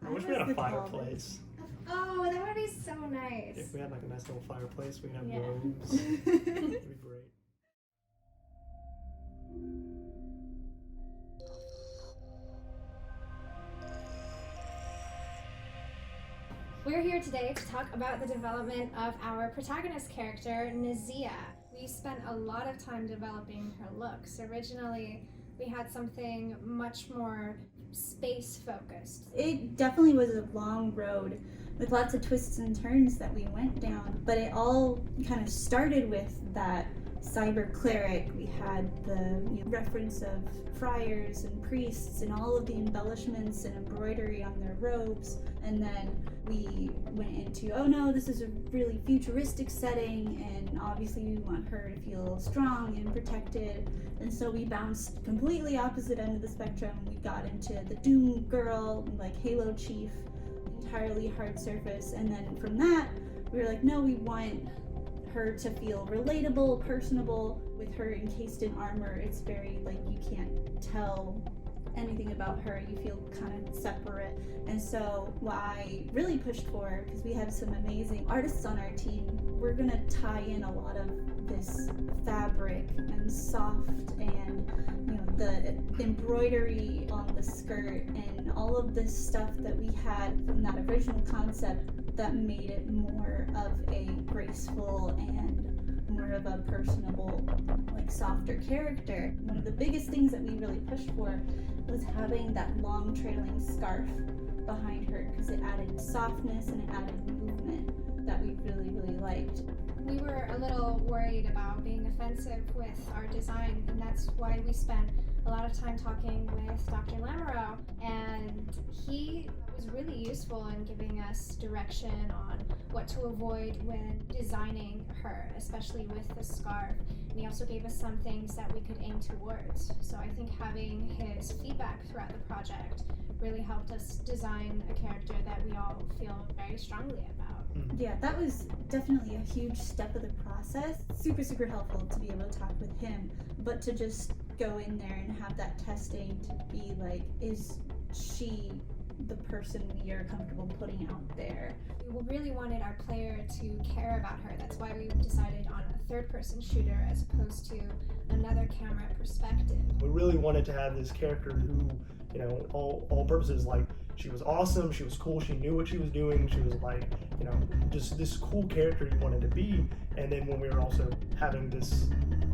I wish we had a fireplace. Oh, that would be so nice. If we had like a nice little fireplace, we'd have Yeah. robes. It'd be great. We're here today to talk about the development of our protagonist character, Neziha. We spent a lot of time developing her looks. Originally, we had something much more space-focused. It definitely was a long road with lots of twists and turns that we went down, but it all kind of started with that cyber cleric. We had the reference of friars and priests and all of the embellishments and embroidery on their robes, and then we went into, oh no, this is a really futuristic setting, and obviously we want her to feel strong and protected, and so we bounced completely opposite end of the spectrum. We got into the Doom girl, like Halo Chief, entirely hard surface, and then from that we were like, no, we want her to feel relatable, personable. With her encased in armor, it's very like you can't tell anything about her, you feel kind of separate. And so what I really pushed for, because we have some amazing artists on our team, we're gonna tie in a lot of this fabric and soft and the embroidery on the skirt and all of this stuff that we had from that original concept that made it more of a graceful and more of a personable, like softer character. One of the biggest things that we really pushed for was having that long trailing scarf behind her, because it added softness and it added movement that we really, really liked. We were a little worried about being offensive with our design, and that's why we spent a lot of time talking with Dr. Lamoureux, and he was really useful in giving us direction on what to avoid when designing her, especially with the scarf. And he also gave us some things that we could aim towards. So I think having his feedback throughout the project really helped us design a character that we all feel very strongly about. Yeah, that was definitely a huge step of the process. Super, super helpful to be able to talk with him, but to just go in there and have that testing to be like, is she the person we are comfortable putting out there? We really wanted our player to care about her. That's why we decided on a third-person shooter as opposed to another camera perspective. We really wanted to have this character who, all purposes, like, she was awesome, she was cool, she knew what she was doing, she was like, just this cool character you wanted to be. And then when we were also having this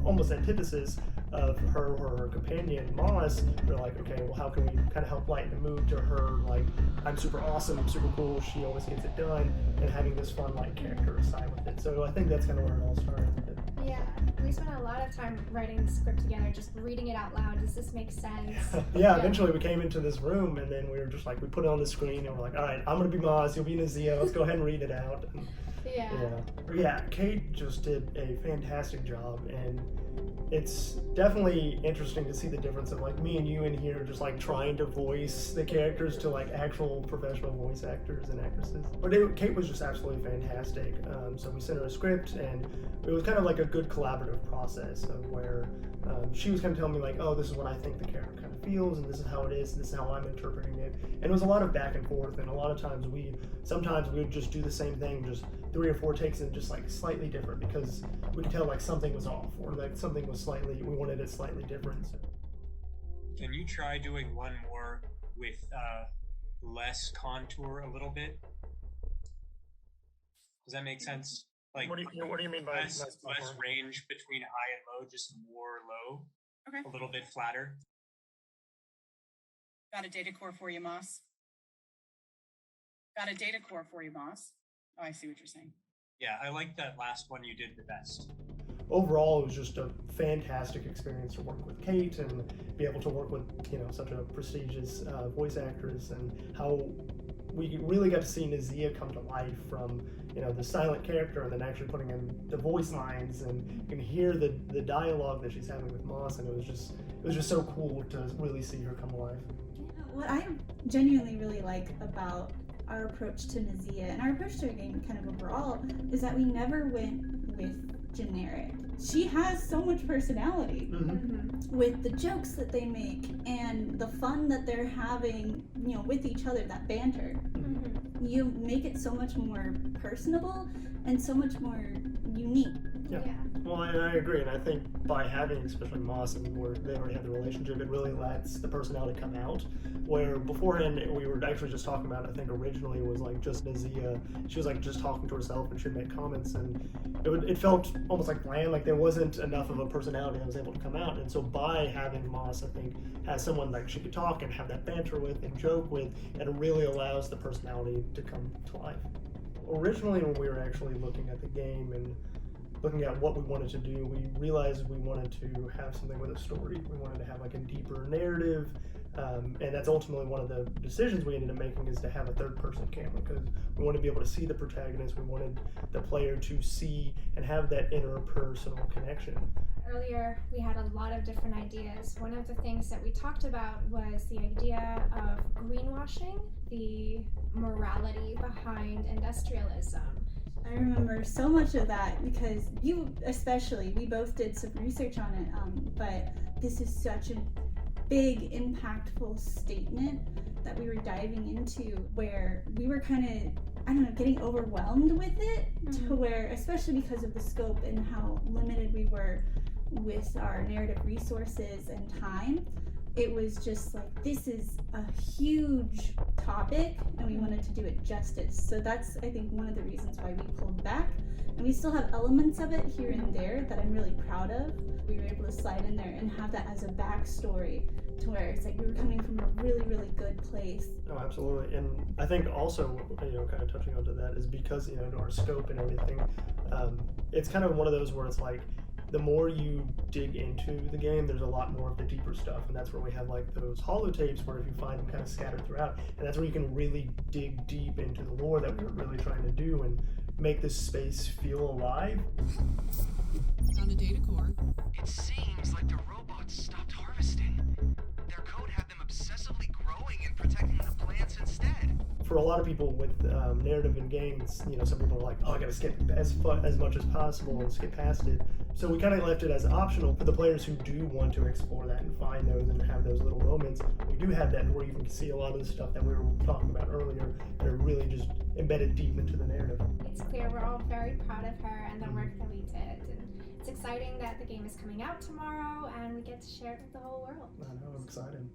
almost antithesis of her or her companion, Moss, we're like, okay, well, how can we kind of help lighten the mood to her, like, I'm super awesome, I'm super cool, she always gets it done, and having this fun, like, character aside with it. So I think that's kind of where it all started. Yeah, we spent a lot of time writing the script together, just reading it out loud. Does this make sense? Yeah, eventually we came into this room, and then we were just like, we put it on the screen, and we're like, all right, I'm gonna be Moss, you'll be Neziha, let's go ahead and read it out. And, yeah, Kate just did a fantastic job, and it's definitely interesting to see the difference of like me and you in here just like trying to voice the characters to like actual professional voice actors and actresses. But Kate was just absolutely fantastic. So we sent her a script, and it was kind of like a good collaborative process of where she was kind of telling me like, oh, this is what I think the character kind of feels, and this is how it is, this is how I'm interpreting it. And it was a lot of back and forth, and a lot of times sometimes we would just do the same thing, just 3 or 4 takes and just like slightly different, because we could tell like something was off, or like something was we wanted it slightly different. So. Can you try doing one more with less contour a little bit? Does that make sense? Like, what do you mean by less range between high and low, just more low? Okay. A little bit flatter. Got a data core for you, Moss. Got a data core for you, Moss. Oh, I see what you're saying. Yeah, I like that last one you did the best. Overall, it was just a fantastic experience to work with Kate and be able to work with, such a prestigious voice actress, and how we really got to see Neziha come to life from, the silent character, and then actually putting in the voice lines, and you can hear the dialogue that she's having with Moss, and it was just so cool to really see her come alive. What I genuinely really like about our approach to Neziha and our approach to a game kind of overall is that we never went with generic. She has so much personality with the jokes that they make and the fun that they're having, you know, with each other, that banter. You make it so much more personable and so much more unique. Yeah. Well, and I agree, and I think by having, especially Moss, and where they already have the relationship, it really lets the personality come out. Where beforehand, we were actually just talking about, I think originally it was like just Neziha. She was like just talking to herself and she'd make comments, and it felt almost like bland, like there wasn't enough of a personality that was able to come out. And so by having Moss, I think, as someone like she could talk and have that banter with and joke with, it really allows the personality to come to life. Originally, when we were actually looking at the game and looking at what we wanted to do, we realized we wanted to have something with a story. We wanted to have like a deeper narrative, and that's ultimately one of the decisions we ended up making, is to have a third-person camera, because we wanted to be able to see the protagonist. We wanted the player to see and have that interpersonal connection. Earlier, we had a lot of different ideas. One of the things that we talked about was the idea of greenwashing, the morality behind industrialism. I remember so much of that because you especially, we both did some research on it, but this is such a big, impactful statement that we were diving into, where we were kind of, I don't know, getting overwhelmed with it, to where, especially because of the scope and how limited we were with our narrative resources and time, it was just like, this is a huge topic and we wanted to do it justice. So that's, I think, one of the reasons why we pulled back. And we still have elements of it here and there that I'm really proud of. We were able to slide in there and have that as a backstory, to where it's like we were coming from a really, really good place. Oh, absolutely. And I think also, you know, kind of touching onto that is because, you know, our scope and everything, it's kind of one of those where it's like, the more you dig into the game, there's a lot more of the deeper stuff, and that's where we have like those holotapes where if you find them kind of scattered throughout, and that's where you can really dig deep into the lore that we were really trying to do and make this space feel alive. On the data core. It seems like the robots stopped harvesting. Their code had them obsessively growing and protecting the plants instead. For a lot of people with narrative in games, you know, some people are like, oh, I gotta skip as much as possible and skip past it. So we kind of left it as optional for the players who do want to explore that and find those and have those little moments. We do have that where you can see a lot of the stuff that we were talking about earlier that are really just embedded deep into the narrative. It's clear we're all very proud of her and the work that we did. And it's exciting that the game is coming out tomorrow and we get to share it with the whole world. I know, I'm excited.